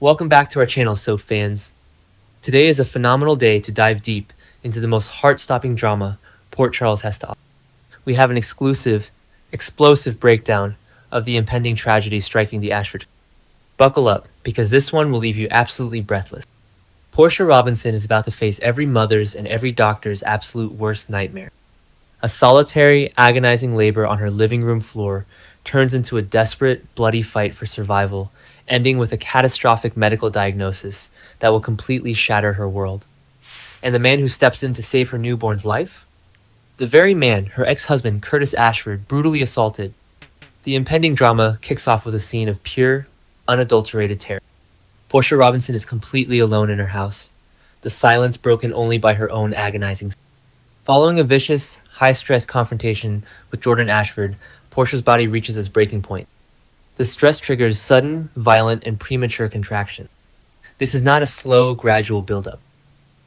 Welcome back to our channel, Soap fans. Today is a phenomenal day to dive deep into the most heart-stopping drama Port Charles has to offer. We have an exclusive, explosive breakdown of the impending tragedy striking the Ashford. Buckle up, because this one will leave you absolutely breathless. Portia Robinson is about to face every mother's and every doctor's absolute worst nightmare. A solitary, agonizing labor on her living room floor turns into a desperate, bloody fight for survival, ending with a catastrophic medical diagnosis that will completely shatter her world. And the man who steps in to save her newborn's life? The very man her ex-husband Curtis Ashford brutally assaulted. The impending drama kicks off with a scene of pure, unadulterated terror. Portia Robinson is completely alone in her house, the silence broken only by her own agonizing. Following a vicious, high-stress confrontation with Jordan Ashford, Portia's body reaches its breaking point. The stress triggers sudden, violent, and premature contraction. This is not a slow, gradual buildup.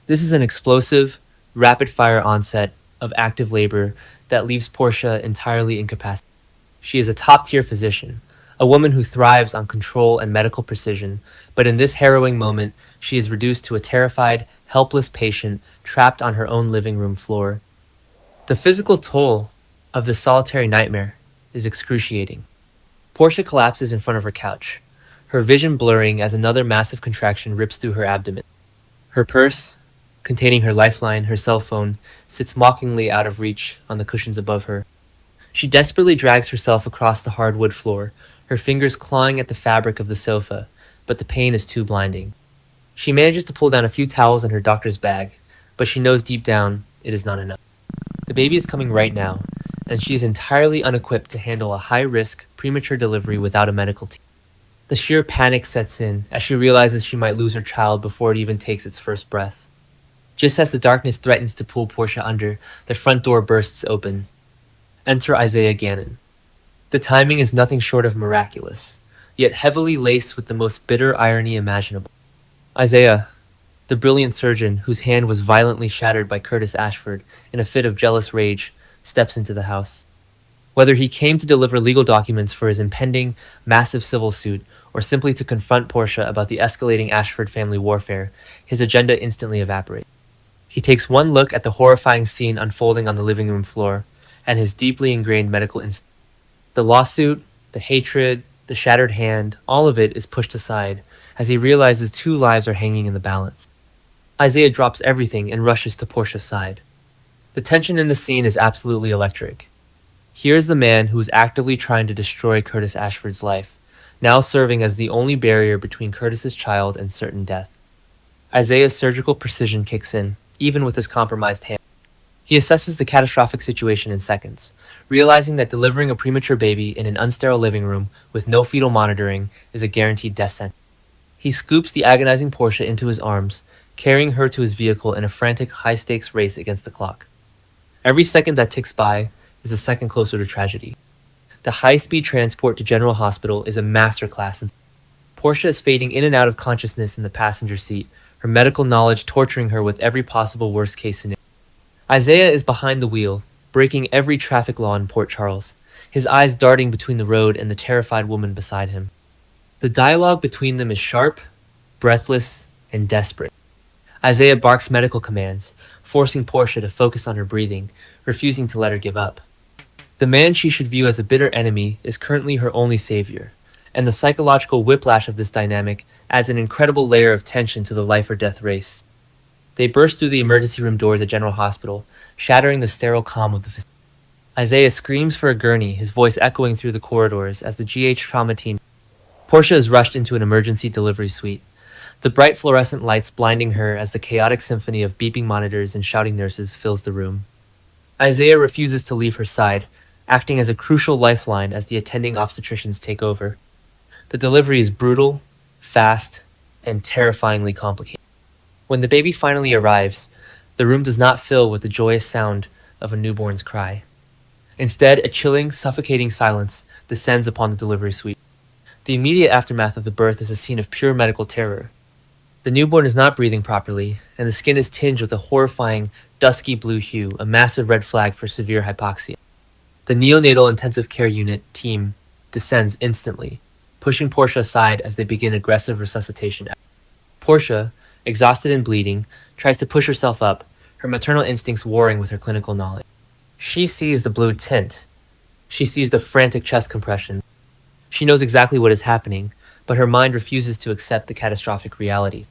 This is an explosive, rapid-fire onset of active labor that leaves Portia entirely incapacitated. She is a top-tier physician, a woman who thrives on control and medical precision, but in this harrowing moment, she is reduced to a terrified, helpless patient trapped on her own living room floor. The physical toll of this solitary nightmare is excruciating. Portia collapses in front of her couch, her vision blurring as another massive contraction rips through her abdomen. Her purse, containing her lifeline, her cell phone, sits mockingly out of reach on the cushions above her. She desperately drags herself across the hardwood floor, her fingers clawing at the fabric of the sofa, but the pain is too blinding. She manages to pull down a few towels in her doctor's bag, but she knows deep down it is not enough. The baby is coming right now, and she is entirely unequipped to handle a high-risk, premature delivery without a medical team. The sheer panic sets in as she realizes she might lose her child before it even takes its first breath. Just as the darkness threatens to pull Portia under, the front door bursts open. Enter Isaiah Gannon. The timing is nothing short of miraculous, yet heavily laced with the most bitter irony imaginable. Isaiah, the brilliant surgeon whose hand was violently shattered by Curtis Ashford in a fit of jealous rage, steps into the house. Whether he came to deliver legal documents for his impending, massive civil suit, or simply to confront Portia about the escalating Ashford family warfare, his agenda instantly evaporates. He takes one look at the horrifying scene unfolding on the living room floor, and his deeply ingrained medical instinct. The lawsuit, the hatred, the shattered hand, all of it is pushed aside as he realizes two lives are hanging in the balance. Isaiah drops everything and rushes to Portia's side. The tension in the scene is absolutely electric. Here's the man who is actively trying to destroy Curtis Ashford's life, now serving as the only barrier between Curtis's child and certain death. Isaiah's surgical precision kicks in, even with his compromised hand. He assesses the catastrophic situation in seconds, realizing that delivering a premature baby in an unsterile living room with no fetal monitoring is a guaranteed death sentence. He scoops the agonizing Portia into his arms, carrying her to his vehicle in a frantic, high-stakes race against the clock. Every second that ticks by is a second closer to tragedy. The high-speed transport to General Hospital is a masterclass in. Portia is fading in and out of consciousness in the passenger seat, her medical knowledge torturing her with every possible worst-case scenario. Isaiah is behind the wheel, breaking every traffic law in Port Charles, his eyes darting between the road and the terrified woman beside him. The dialogue between them is sharp, breathless, and desperate. Isaiah barks medical commands, forcing Portia to focus on her breathing, refusing to let her give up. The man she should view as a bitter enemy is currently her only savior, and the psychological whiplash of this dynamic adds an incredible layer of tension to the life-or-death race. They burst through the emergency room doors at General Hospital, shattering the sterile calm of the facility. Isaiah screams for a gurney, his voice echoing through the corridors as the GH trauma team. Portia is rushed into an emergency delivery suite, the bright fluorescent lights blinding her as the chaotic symphony of beeping monitors and shouting nurses fills the room. Isaiah refuses to leave her side, acting as a crucial lifeline as the attending obstetricians take over. The delivery is brutal, fast, and terrifyingly complicated. When the baby finally arrives, the room does not fill with the joyous sound of a newborn's cry. Instead, a chilling, suffocating silence descends upon the delivery suite. The immediate aftermath of the birth is a scene of pure medical terror. The newborn is not breathing properly, and the skin is tinged with a horrifying, dusky blue hue, a massive red flag for severe hypoxia. The neonatal intensive care unit team descends instantly, pushing Portia aside as they begin aggressive resuscitation. Portia, exhausted and bleeding, tries to push herself up, her maternal instincts warring with her clinical knowledge. She sees the blue tint. She sees the frantic chest compression. She knows exactly what is happening, but her mind refuses to accept the catastrophic reality.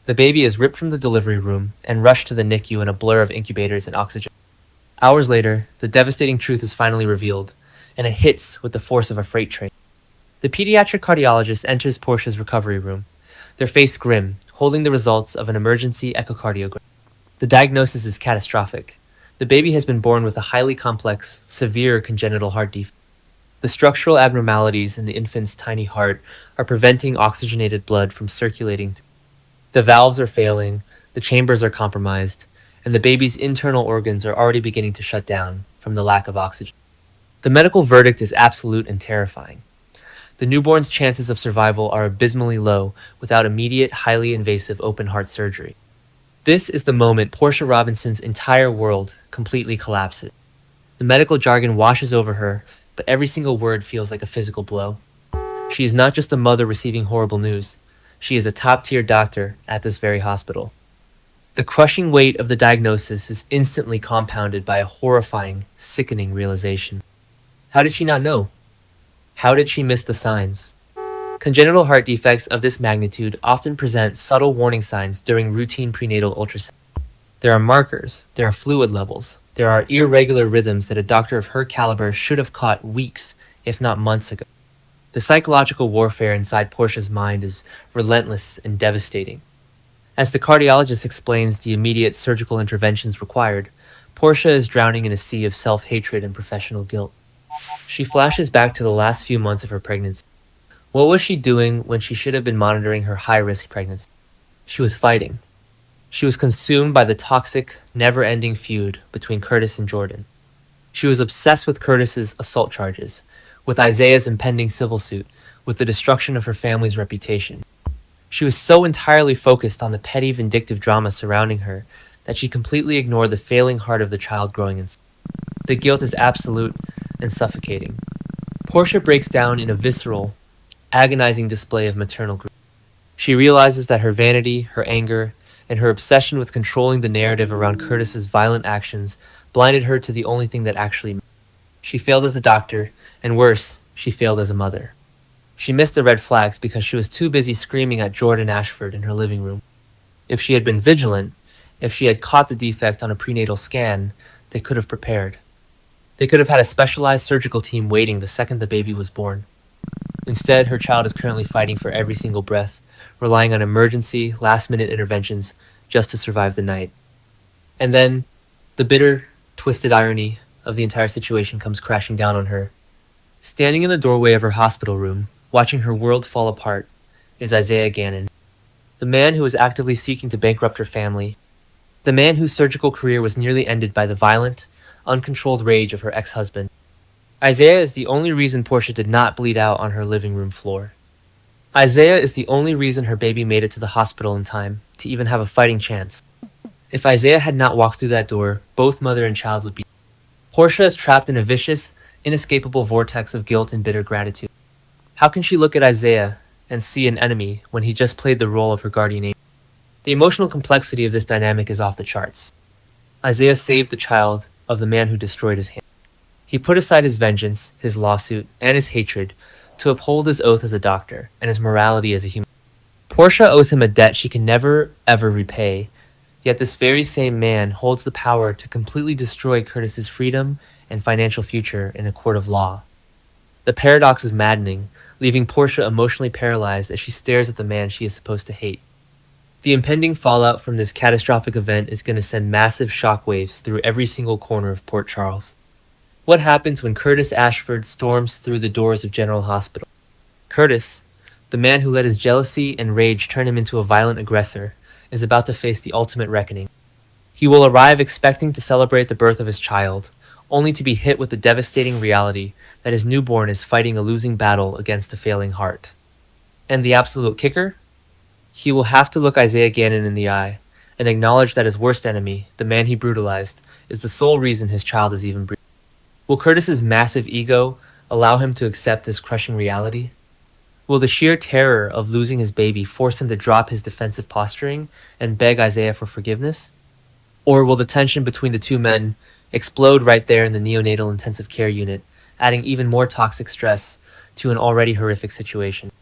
The baby is ripped from the delivery room and rushed to the NICU in a blur of incubators and oxygen. Hours later, the devastating truth is finally revealed, and it hits with the force of a freight train. The pediatric cardiologist enters Portia's recovery room, their face grim, holding the results of an emergency echocardiogram. The diagnosis is catastrophic. The baby has been born with a highly complex, severe congenital heart defect. The structural abnormalities in the infant's tiny heart are preventing oxygenated blood from circulating. The valves are failing, the chambers are compromised, and the baby's internal organs are already beginning to shut down from the lack of oxygen. The medical verdict is absolute and terrifying. The newborn's chances of survival are abysmally low without immediate, highly invasive open-heart surgery. This is the moment Portia Robinson's entire world completely collapses. The medical jargon washes over her, but every single word feels like a physical blow. She is not just a mother receiving horrible news. She is a top-tier doctor at this very hospital. The crushing weight of the diagnosis is instantly compounded by a horrifying, sickening realization. How did she not know? How did she miss the signs? Congenital heart defects of this magnitude often present subtle warning signs during routine prenatal ultrasound. There are markers, there are fluid levels, there are irregular rhythms that a doctor of her caliber should have caught weeks, if not months ago. The psychological warfare inside Portia's mind is relentless and devastating. As the cardiologist explains the immediate surgical interventions required, Portia is drowning in a sea of self-hatred and professional guilt. She flashes back to the last few months of her pregnancy. What was she doing when she should have been monitoring her high-risk pregnancy? She was fighting. She was consumed by the toxic, never-ending feud between Curtis and Jordan. She was obsessed with Curtis's assault charges, with Isaiah's impending civil suit, with the destruction of her family's reputation. She was so entirely focused on the petty, vindictive drama surrounding her that she completely ignored the failing heart of the child growing inside. The guilt is absolute and suffocating. Portia breaks down in a visceral, agonizing display of maternal grief. She realizes that her vanity, her anger, and her obsession with controlling the narrative around Curtis's violent actions blinded her to the only thing that actually mattered. She failed as a doctor, and worse, she failed as a mother. She missed the red flags because she was too busy screaming at Jordan Ashford in her living room. If she had been vigilant, if she had caught the defect on a prenatal scan, they could have prepared. They could have had a specialized surgical team waiting the second the baby was born. Instead, her child is currently fighting for every single breath, relying on emergency, last-minute interventions just to survive the night. And then, the bitter, twisted irony of the entire situation comes crashing down on her. Standing in the doorway of her hospital room, watching her world fall apart, is Isaiah Gannon, the man who was actively seeking to bankrupt her family, the man whose surgical career was nearly ended by the violent, uncontrolled rage of her ex-husband. Isaiah is the only reason Portia did not bleed out on her living room floor. Isaiah is the only reason her baby made it to the hospital in time to even have a fighting chance. If Isaiah had not walked through that door, both mother and child would be. Portia is trapped in a vicious, inescapable vortex of guilt and bitter gratitude. How can she look at Isaiah and see an enemy when he just played the role of her guardian angel? The emotional complexity of this dynamic is off the charts. Isaiah saved the child of the man who destroyed his hand. He put aside his vengeance, his lawsuit, and his hatred to uphold his oath as a doctor and his morality as a human. Portia owes him a debt she can never, ever repay, yet this very same man holds the power to completely destroy Curtis's freedom and financial future in a court of law. The paradox is maddening, leaving Portia emotionally paralyzed as she stares at the man she is supposed to hate. The impending fallout from this catastrophic event is going to send massive shockwaves through every single corner of Port Charles. What happens when Curtis Ashford storms through the doors of General Hospital? Curtis, the man who let his jealousy and rage turn him into a violent aggressor, is about to face the ultimate reckoning. He will arrive expecting to celebrate the birth of his child, only to be hit with the devastating reality that his newborn is fighting a losing battle against a failing heart. And the absolute kicker? He will have to look Isaiah Gannon in the eye and acknowledge that his worst enemy, the man he brutalized, is the sole reason his child is even breathing. Will Curtis's massive ego allow him to accept this crushing reality? Will the sheer terror of losing his baby force him to drop his defensive posturing and beg Isaiah for forgiveness? Or will the tension between the two men explode right there in the neonatal intensive care unit, adding even more toxic stress to an already horrific situation?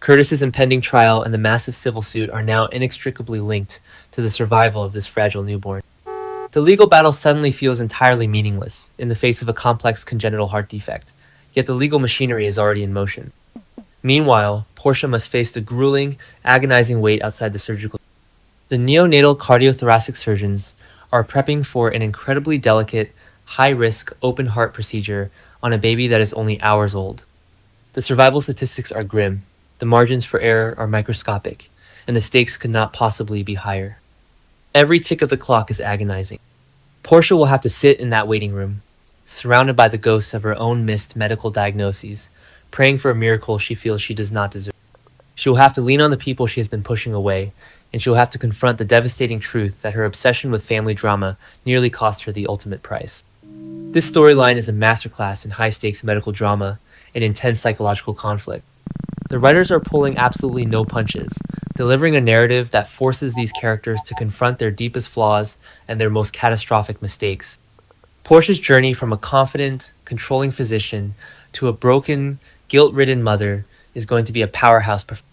Curtis's impending trial and the massive civil suit are now inextricably linked to the survival of this fragile newborn. The legal battle suddenly feels entirely meaningless in the face of a complex congenital heart defect, yet the legal machinery is already in motion. Meanwhile, Portia must face the grueling, agonizing wait outside the surgical. The neonatal cardiothoracic surgeons are prepping for an incredibly delicate, high-risk open heart procedure on a baby that is only hours old. The survival statistics are grim, the margins for error are microscopic, and the stakes could not possibly be higher. Every tick of the clock is agonizing. Portia will have to sit in that waiting room, surrounded by the ghosts of her own missed medical diagnoses, praying for a miracle she feels she does not deserve. She will have to lean on the people she has been pushing away, and she will have to confront the devastating truth that her obsession with family drama nearly cost her the ultimate price. This storyline is a masterclass in high-stakes medical drama and intense psychological conflict. The writers are pulling absolutely no punches, delivering a narrative that forces these characters to confront their deepest flaws and their most catastrophic mistakes. Portia's journey from a confident, controlling physician to a broken, guilt-ridden mother is going to be a powerhouse performance.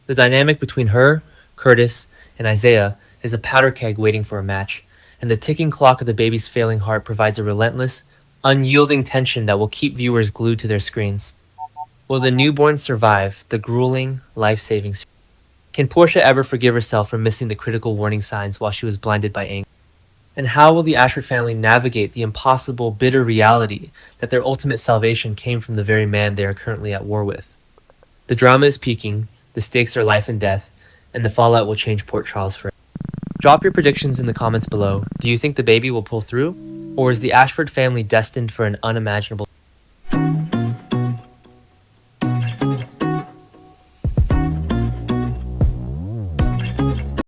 The dynamic between her, Curtis, and Isaiah is a powder keg waiting for a match, and the ticking clock of the baby's failing heart provides a relentless, unyielding tension that will keep viewers glued to their screens. Will the newborn survive the grueling, life-saving surgery? Can Portia ever forgive herself for missing the critical warning signs while she was blinded by anger? And how will the Ashford family navigate the impossible, bitter reality that their ultimate salvation came from the very man they are currently at war with? The drama is peaking, the stakes are life and death, and the fallout will change Port Charles forever. Drop your predictions in the comments below. Do you think the baby will pull through? Or is the Ashford family destined for an unimaginable